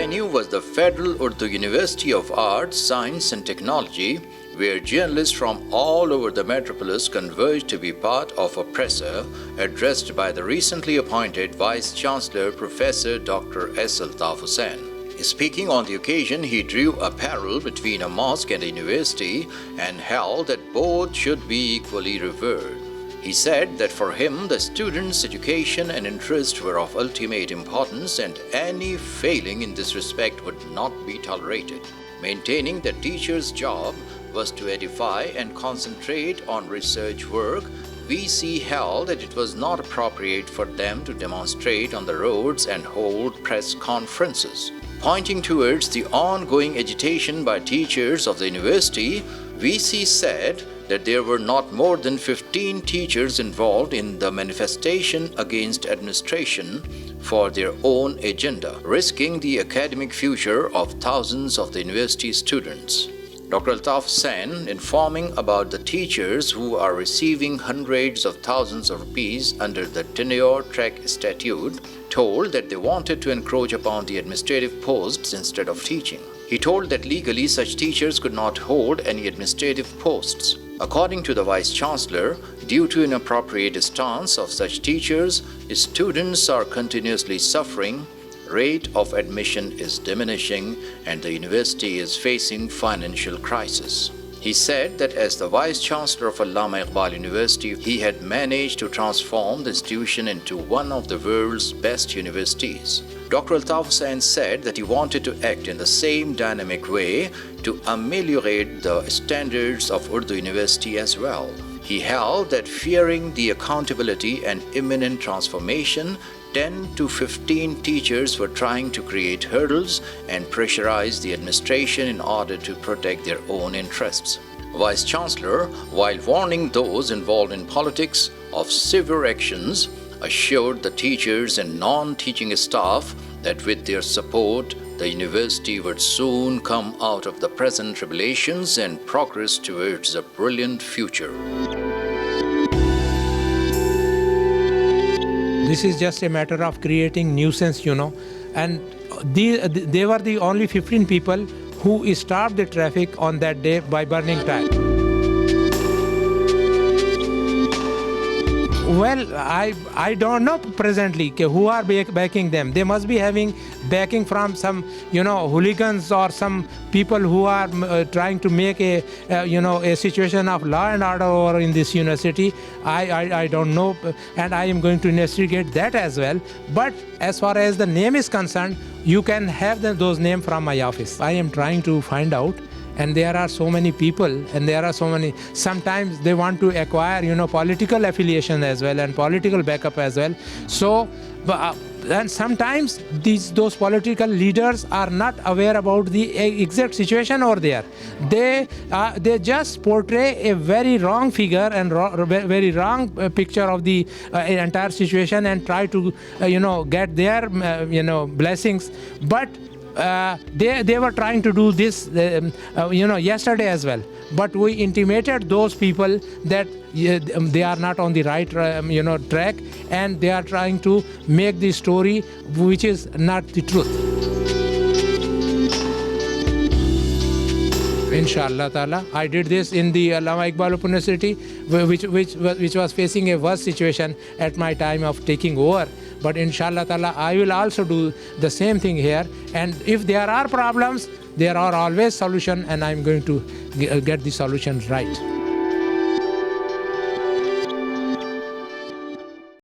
venue was the Federal Urdu University of Arts, Science and Technology, where journalists from all over the Metropolis converged to be part of a presser addressed by the recently appointed Vice Chancellor Professor Dr. Altaf Hussain. Speaking on the occasion, he drew a parallel between a mosque and a university and held that both should be equally revered. He said that for him, the students' education and interest were of ultimate importance and any failing in this respect would not be tolerated. Maintaining that teachers' job was to edify and concentrate on research work, VC held that it was not appropriate for them to demonstrate on the roads and hold press conferences. Pointing towards the ongoing agitation by teachers of the university, VC said that there were not more than 15 teachers involved in the manifestation against administration for their own agenda, risking the academic future of thousands of the university students. Dr. Altaf Hussain, informing about the teachers who are receiving hundreds of thousands of rupees under the tenure track statute, told that they wanted to encroach upon the administrative posts instead of teaching. He told that legally such teachers could not hold any administrative posts. According to the Vice Chancellor, due to inappropriate stance of such teachers, students are continuously suffering, rate of admission is diminishing, and the university is facing financial crisis. He said that as the Vice Chancellor of Allama Iqbal University, he had managed to transform the institution into one of the world's best universities. Dr. Altaf Hussain said that he wanted to act in the same dynamic way to ameliorate the standards of Urdu University as well. He held that fearing the accountability and imminent transformation, 10 to 15 teachers were trying to create hurdles and pressurize the administration in order to protect their own interests. Vice Chancellor, while warning those involved in politics of severe actions, assured the teachers and non-teaching staff that with their support, the university would soon come out of the present tribulations and progress towards a brilliant future. This is just a matter of creating nuisance, and they were the only 15 people who stopped the traffic on that day by burning tire. Well, I don't know presently who are backing them. They must be having backing from some, hooligans or some people who are trying to make a situation of law and order in this university. I don't know, and I am going to investigate that as well. But as far as the name is concerned, you can have those names from my office. I am trying to find out. And there are so many people, and there are so many. Sometimes they want to acquire, political affiliation as well and political backup as well. So, and sometimes those political leaders are not aware about the exact situation over there. They just portray a very wrong figure and very wrong picture of the entire situation and try to, get their, blessings. But they were trying to do this, yesterday as well. But we intimated those people that they are not on the right, track, and they are trying to make the story which is not the truth. Inshallah Ta'ala, I did this in the Allama Iqbal University, which was facing a worse situation at my time of taking over. But inshallah Ta'ala, I will also do the same thing here. And if there are problems, there are always solutions, and I'm going to get the solutions right.